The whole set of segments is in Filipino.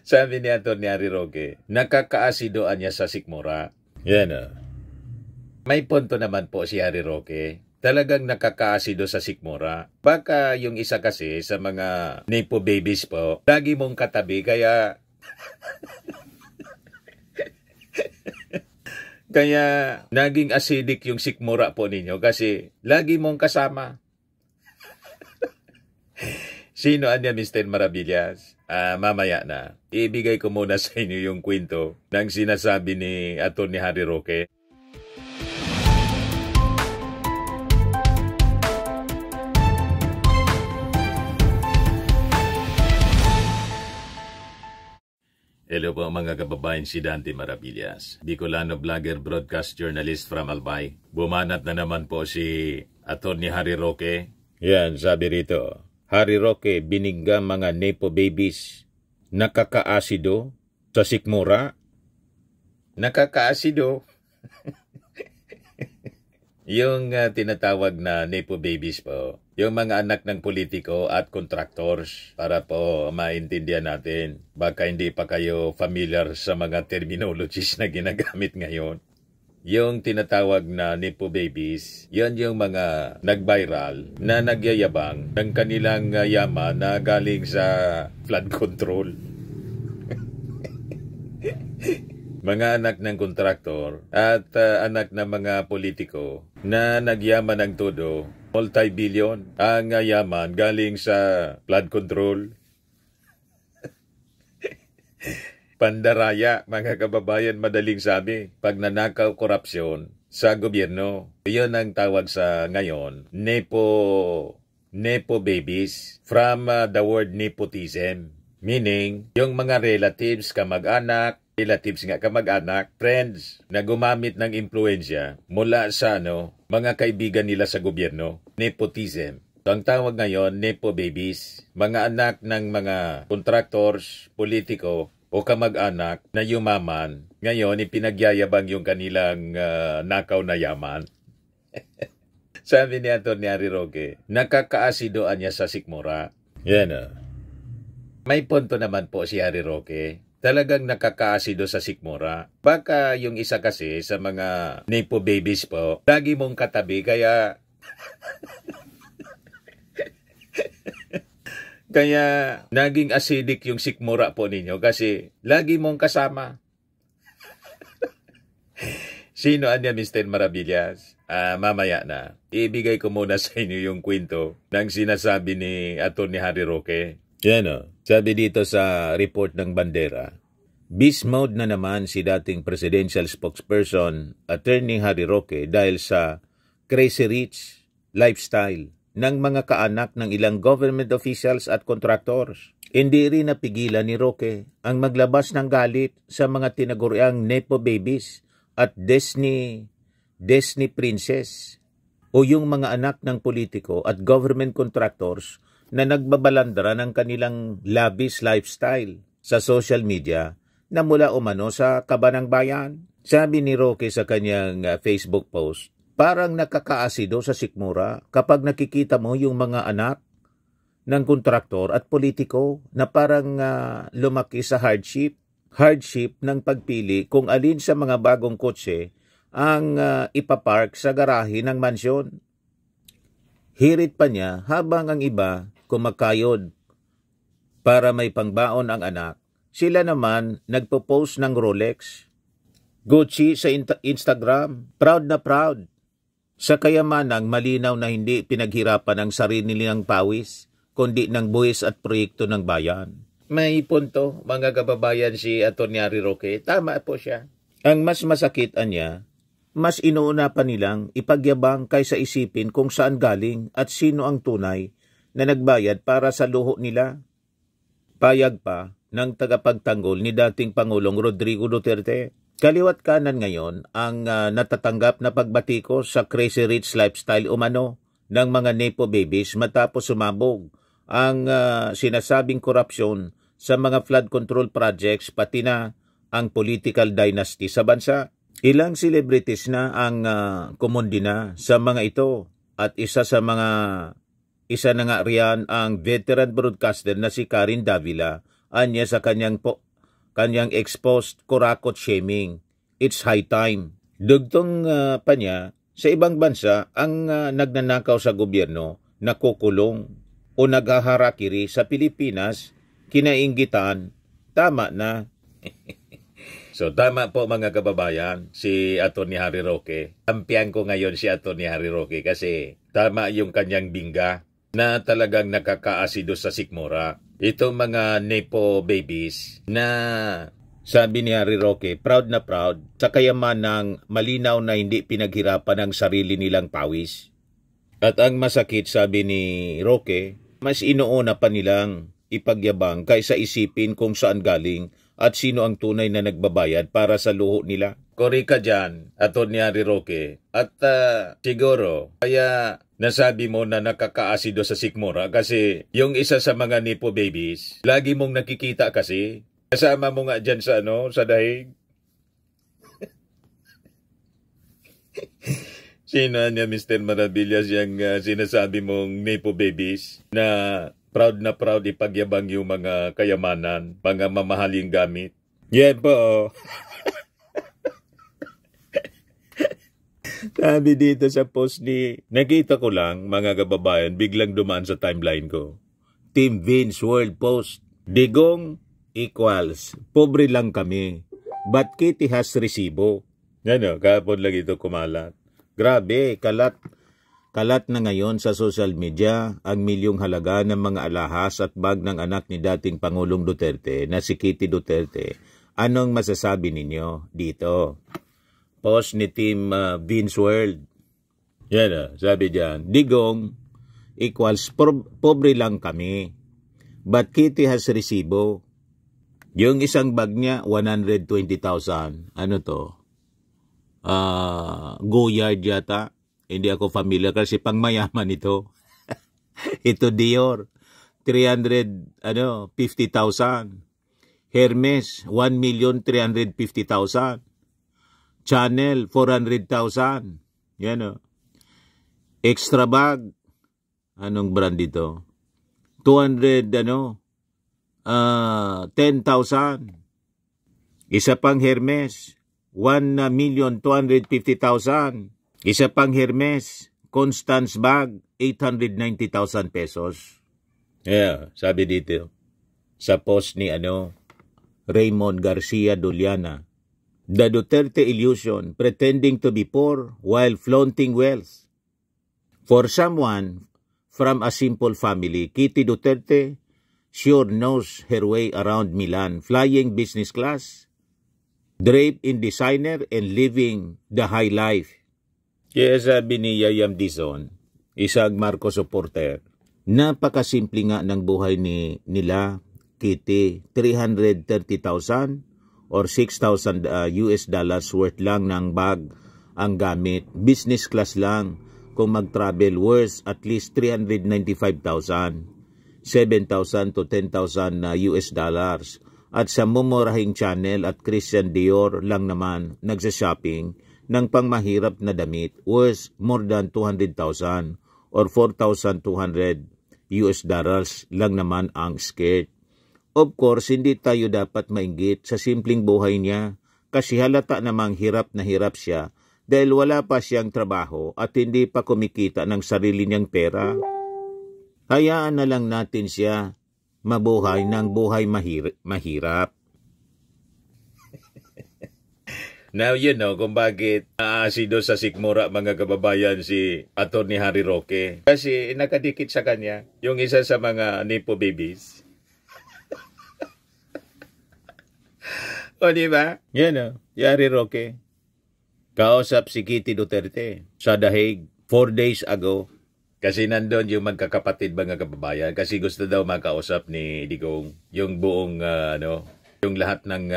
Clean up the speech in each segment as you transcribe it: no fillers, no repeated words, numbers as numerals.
Sabi ni Atty. Harry Roque, nakakaasidoan niya sa sikmura. Yan o. May punto naman po si Harry Roque. Talagang nakakaasido sa sikmura. Baka yung isa kasi sa mga nepo babies po, lagi mong katabi kaya... kaya naging acidic yung sikmura po ninyo kasi lagi mong kasama. Sino anya, Mr. Maravillas? Mamaya na. Ibigay ko muna sa inyo yung kwento ng sinasabi ni Atty. Harry Roque. Hello po mga kababayan, si Dante Maravillas, Bicolano vlogger, broadcast journalist from Albay. Bumanat na naman po si Atty. Harry Roque. Yan, sabi rito. Harry Roque, binigga mga nepo babies. Nakakaasido sa sikmura. Nakakaasido? Yung tinatawag na nepo babies po. Yung mga anak ng politiko at contractors. Para po maintindihan natin. Baka hindi pa kayo familiar sa mga terminologies na ginagamit ngayon. Yung tinatawag na nepo babies, yan yung mga nag-viral na nagyayabang ng kanilang yaman na galing sa flood control. Mga anak ng kontraktor at anak ng mga politiko na nagyaman ng todo, multi-billion ang yaman galing sa flood control. Pandaraya, mga kababayan, madaling sabi, pag nanakaw korupsyon sa gobyerno. Iyon ang tawag sa ngayon, nepo babies, from the word nepotism. Meaning, yung mga relatives, kamag-anak, friends na gumamit ng impluensya mula sa mga kaibigan nila sa gobyerno, nepotism. So, ang tawag ngayon, nepo babies, mga anak ng mga contractors, politiko, o kamag-anak na yumaman, ngayon ipinagyayabang yung kanilang nakaw na yaman. Sabi ni Atty. Harry Roque, nakakaasidoan niya sa sikmura. Yan o. May punto naman po si Harry Roque. Talagang nakakaasido sa sikmura. Baka yung isa kasi sa mga nepo babies po, lagi mong katabi kaya... Kaya naging acidic yung sikmura po ninyo kasi lagi mong kasama. Sino anya, Mr. Maravillas? Mamaya na. Ibigay ko muna sa inyo yung kwento ng sinasabi ni Atty. Harry Roque. Yan o. Sabi dito sa report ng Bandera, beast mode na naman si dating presidential spokesperson Atty. Harry Roque dahil sa crazy rich lifestyle ng mga kaanak ng ilang government officials at contractors. Hindi rin napigilan ni Roque ang maglabas ng galit sa mga tinaguriang nepo babies at Disney princess o yung mga anak ng politiko at government contractors na nagbabalandra ng kanilang lavish lifestyle sa social media na mula umano sa kaban ng bayan. Sabi ni Roque sa kanyang Facebook post, parang nakakaasido sa sikmura kapag nakikita mo yung mga anak ng kontraktor at politiko na parang lumaki sa hardship ng pagpili kung alin sa mga bagong kotse ang ipapark sa garahe ng mansyon. Hirit pa niya habang ang iba kumakayod para may pangbaon ang anak. Sila naman nagpo-post ng Rolex, Gucci sa Instagram, proud na proud. Sa kayamanang malinaw na hindi pinaghirapan ang sarili nilang pawis, kundi ng buwis at proyekto ng bayan. May punto, mga kababayan, si Atty. Harry Roque. Tama po siya. Ang mas masakit niya, mas inuuna pa nilang ipagyabang kaysa isipin kung saan galing at sino ang tunay na nagbayad para sa luho nila. Payag pa ng tagapagtanggol ni dating Pangulong Rodrigo Duterte. Kaliwat kanan ngayon ang natatanggap na pagbatikos sa crazy rich lifestyle umano ng mga nepo babies matapos sumabog ang sinasabing korupsyon sa mga flood control projects pati na ang political dynasty sa bansa. Ilang celebrities na ang kumundi na sa mga ito at isa na nga riyan ang veteran broadcaster na si Karen Davila anya sa kanyang kanyang exposed kurakot shaming. It's high time. Dugtong pa niya, sa ibang bansa, ang nagnanakaw sa gobyerno, nakukulong o naghaharakiri. Sa Pilipinas, kinainggitan, tama na. So tama po mga kababayan, si Atty. Harry Roque. Kampiyan ko ngayon si Atty. Harry Roque kasi tama yung kanyang bingga na talagang nakakaasido sa sikmura. Itong mga nepo babies na sabi ni Harry Roque, proud na proud sa kayamanang malinaw na hindi pinaghirapan ang sarili nilang pawis. At ang masakit, sabi ni Roque, mas inuuna pa nilang ipagyabang kaysa isipin kung saan galing at sino ang tunay na nagbabayad para sa luho nila. Kori ka dyan, Atty. Harry Roque. At siguro, kaya nasabi mo na nakakaasido sa sikmura kasi yung isa sa mga nepo babies, lagi mong nakikita kasi, kasama mo nga dyan sa sa dahig. Sino niya, Mr. Maravillas, yung sinasabi mong nepo babies na proud na proud ipagyabang yung mga kayamanan, mga mamahaling gamit? Yan po. Sabi dito sa post ni, nakita ko lang, mga kababayan, biglang dumaan sa timeline ko. Team Vince World Post. Digong equals, pobre lang kami. But Kitty has resibo. Ano, kahapon lang ito kumalat. Grabe, kalat na ngayon sa social media ang milyong halaga ng mga alahas at bag ng anak ni dating Pangulong Duterte na si Kitty Duterte. Anong masasabi ninyo dito? Post ni Team Vince World. Yan sabi diyan, Digong equals pobre lang kami. But Kitty has resibo. Yung isang bag niya, 120,000. Ano to? Goyard yata. Hindi ako familiar kasi pang mayaman ito. Ito Dior, 350,000. Hermes, 1,350,000. Chanel, 400,000. Yan o. Extra bag. Anong brand ito? 10,000. Isa pang Hermes, 1,250,000. Isa pang Hermes, Constance bag, 890,000 pesos. Yeah, sabi dito sa post ni Raymond Garcia Doliana. The Duterte illusion, pretending to be poor while flaunting wealth. For someone from a simple family, Kitty Duterte sure knows her way around Milan, flying business class, draped in designer and living the high life. Kaya sabi ni Yayam Dizon, isang Marcos supporter, napakasimple nga ng buhay nila, Kitty. 330,000 or 6,000 US dollars worth lang ng bag ang gamit. Business class lang. Kung mag-travel, worth at least 395,000. 7,000 to 10,000 US dollars. At sa mumurahing Chanel at Christian Dior lang naman nagsashopping ng pangmahirap na damit worth more than 200,000 or 4,200 US dollars lang naman ang skirt. Of course, hindi tayo dapat mainggit sa simpleng buhay niya kasi halata namang hirap na hirap siya dahil wala pa siyang trabaho at hindi pa kumikita ng sarili niyang pera. Hayaan na lang natin siya mabuhay ng buhay mahirap. Now you know kung bakit aasido sa sikmura mga kababayan si Atty. Harry Roque. Kasi nakadikit sa kanya yung isa sa mga nepo babies. O diba? Yan Harry Roque. Kausap si Kitty Duterte sa Dahig 4 days ago. Kasi nandun yung magkakapatid mga kababayan. Kasi gusto daw makausap ni Digong yung buong yung lahat ng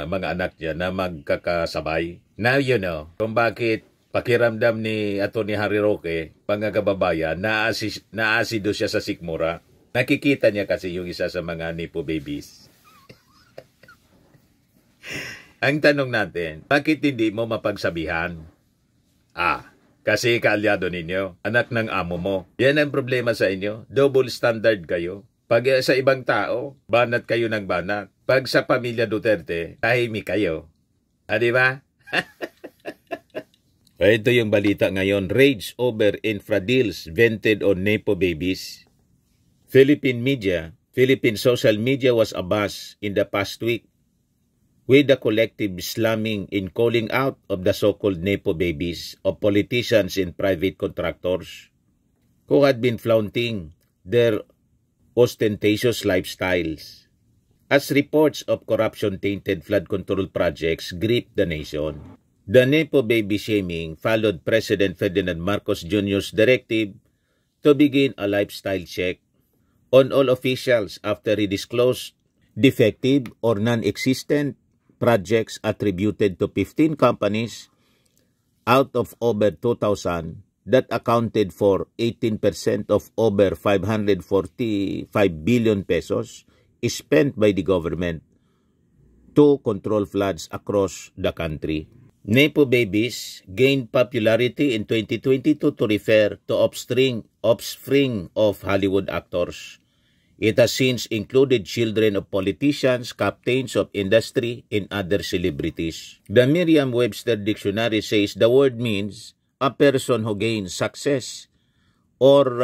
mga anak niya na magkakasabay. Now you know kung bakit pakiramdam ni Atty. Harry Roque, mga kababayan, naasido siya sa sikmura. Nakikita niya kasi yung isa sa mga nepo babies. Ang tanong natin, bakit hindi mo mapagsabihan? Kasi kaalyado ninyo, anak ng amo mo. Yan ang problema sa inyo. Double standard kayo. Pag sa ibang tao, banat kayo ng banat. Pag sa pamilya Duterte, tahimik kayo. Di ba? Ito yung balita ngayon. Rage over infra deals vented on Nepo babies. Philippine social media was abuzz in the past week with the collective slamming in calling out of the so-called Nepo babies of politicians and private contractors who had been flaunting their ostentatious lifestyles as reports of corruption-tainted flood control projects gripped the nation. The Nepo baby shaming followed President Ferdinand Marcos Jr.'s directive to begin a lifestyle check on all officials after he disclosed defective or non-existent projects attributed to 15 companies out of over 2,000 that accounted for 18% of over 545 billion pesos spent by the government to control floods across the country. Nepo babies gained popularity in 2022 to refer to offspring of Hollywood actors. It has since included children of politicians, captains of industry, and other celebrities. The Merriam-Webster Dictionary says the word means a person who gains success or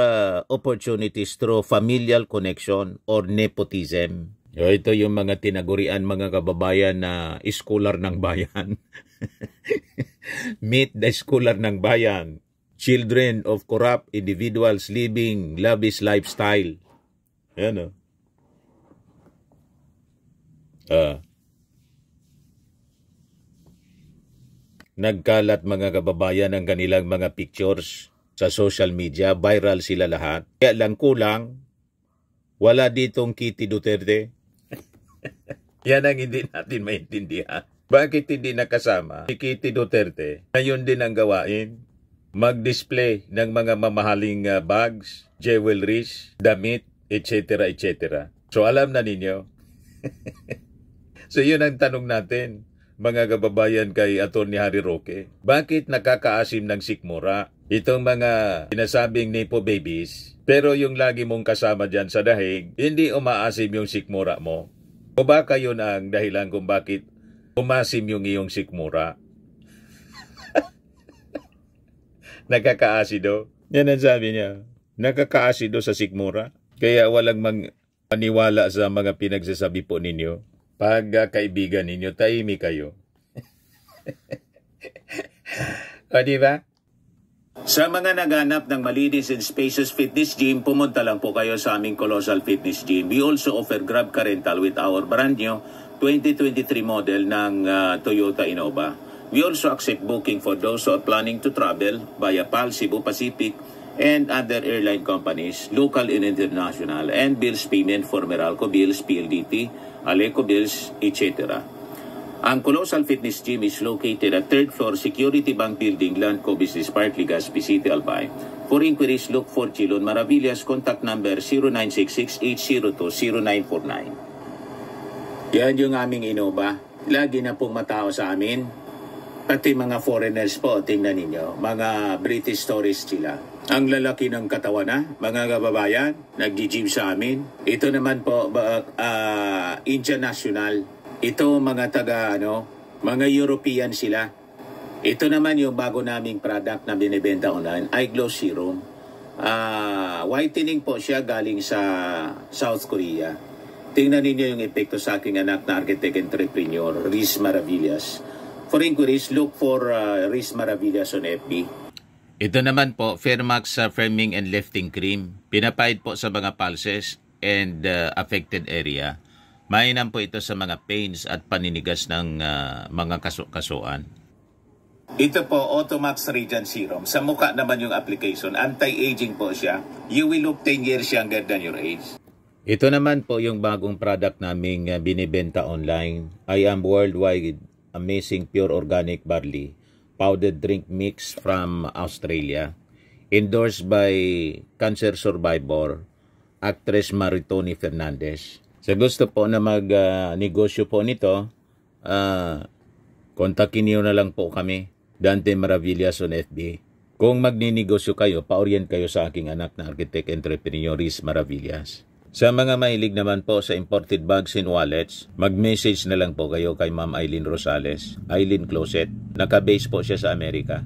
opportunities through familial connection or nepotism. Ito yung mga tinagurian mga kababayan na scholar ng bayan. Meet the scholar ng bayan. Children of corrupt individuals living lavish lifestyle. Yan Nagkalat mga kababayan ang kanilang mga pictures sa social media. Viral sila lahat. Kaya lang kulang, wala ditong Kitty Duterte. Yan ang hindi natin maintindihan. Bakit hindi nakasama si Kitty Duterte? Ngayon din ang gawain. Mag-display ng mga mamahaling bags, jewelries, damit, etc. etc. So alam na ninyo. So yun ang tanong natin, mga kababayan kay Atty. Harry Roque. Bakit nakakaasim ng sikmura itong mga sinasabing Nepo babies, pero yung lagi mong kasama dyan sa dahig, hindi umaasim yung sikmura mo? O baka yun ang dahilan kung bakit umasim yung iyong sikmura? Nakakaasido. Yan ang sabi niya. Nakakaasido sa sikmura. Kaya walang maniwala sa mga pinagsasabi po ninyo. Pag kaibigan ninyo, tahimik kayo. O diba? Sa mga naghanap ng malinis and spacious fitness gym, pumunta lang po kayo sa aming Colossal Fitness Gym. We also offer Grab Car Rental with our brand new 2023 model ng Toyota Innova. We also accept booking for those who are planning to travel via PAL, Cebu Pacific, and other airline companies, local and international, and bills payment for Meralco Bills, PLDT, Aleco Bills, etc. Ang Colossal Fitness Gym is located at 3rd floor Security Bank Building, Landco Business Park, Legazpi City, Albay. For inquiries, look for Chilon Maravillas. Contact number 0966-802-0949. Yan yung aming Innova. Lagi na pong matao sa amin. Pati mga foreigners po, tingnan ninyo. Mga British tourists sila. Ang lalaki ng katawan na, mga kababayan, nag-gym sa amin. Ito naman po, Indian National. Ito mga mga European sila. Ito naman yung bago naming product na binibenta online, Eye Glow Serum. Whitening po siya galing sa South Korea. Tingnan ninyo yung epekto sa aking anak na architect entrepreneur, Riz Maravillas. For inquiries, look for Riz Maravillas on FB. Ito naman po, Fairmax Firming and Lifting Cream. Pinapahid po sa mga pulses and affected area. Mainam po ito sa mga pains at paninigas ng mga kasuan. Ito po, Automax Radiant Serum. Sa mukha naman yung application. Anti-aging po siya. You will look 10 years younger than your age. Ito naman po yung bagong product naming binibenta online. I am worldwide amazing pure organic barley powdered drink mix from Australia. Endorsed by cancer survivor, actress Maritoni Fernandez. Sa gusto po na mag-negosyo po nito, kontakin niyo na lang po kami, Dante Maravillas on FB. Kung magninegosyo kayo, pa-orient kayo sa aking anak na architect entrepreneur Riz Maravillas. Sa mga mahilig naman po sa imported bags and wallets, mag-message na lang po kayo kay Ma'am Eileen Rosales, Eileen Closet. Naka-base po siya sa Amerika.